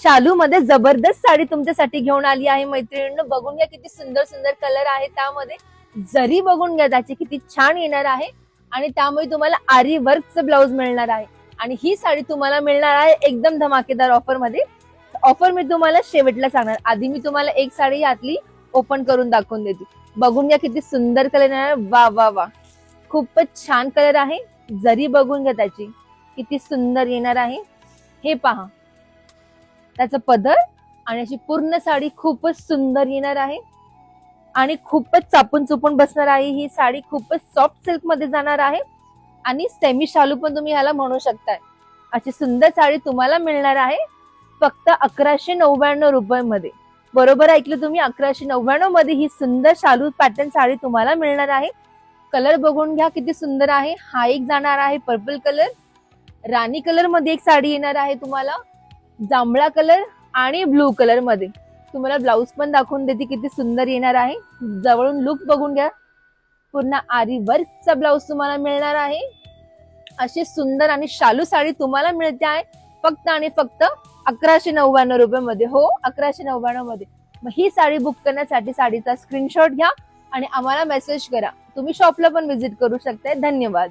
शालू मध्ये जबरदस्त साडी तुमच्यासाठी घेऊन आली आहे मैत्रिणींनो. बघून घ्या किती सुंदर सुंदर कलर आहे त्यामध्ये. जरी बघून घ्या त्याची किती छान येणार आहे आणि त्यामुळे तुम्हाला आरी वर्कचं ब्लाउज मिळणार आहे. आणि ही साडी तुम्हाला मिळणार आहे एकदम धमाकेदार ऑफर मध्ये. ऑफर मी तुम्हाला शेवटला सांगणार. आधी मी तुम्हाला एक साडी यातली ओपन करून दाखवून देते. बघून घ्या किती सुंदर कलर आहे. वा वा वा, खूपच छान कलर आहे. जरी बघून घ्या त्याची किती सुंदर येणार आहे. हे पहा त्याचं पदर आणि अशी पूर्ण साडी खूपच सुंदर येणार आहे आणि खूपच चापून चुपून बसणार आहे. ही साडी खूपच सॉफ्ट सिल्क मध्ये जाणार आहे आणि सेमी शालू पण तुम्ही ह्याला म्हणू शकताय. अशी सुंदर साडी तुम्हाला मिळणार आहे फक्त 1199 रुपयांमध्ये. बरोबर ऐकलं तुम्ही, 1199 मध्ये ही सुंदर शालू पॅटर्न साडी तुम्हाला मिळणार आहे. कलर बघून घ्या किती सुंदर आहे. हा एक जाणार आहे पर्पल कलर, राणी कलर मध्ये एक साडी येणार आहे तुम्हाला, जांभळा कलर आणि ब्लू कलर मध्ये. तुम्हाला ब्लाउज पण दाखवून देते किती सुंदर येणार आहे. जवळून लुक बघून घ्या. पूर्ण आरी वर्कचा ब्लाउज तुम्हाला मिळणार आहे. अशी सुंदर आणि शालू साडी तुम्हाला मिळते आहे फक्त आणि फक्त 1199 रुपयामध्ये. हो, 1199 मध्ये. मग ही साडी बुक करण्यासाठी साडीचा स्क्रीनशॉट घ्या आणि आम्हाला मेसेज करा. तुम्ही शॉपला पण व्हिजिट करू शकता. धन्यवाद.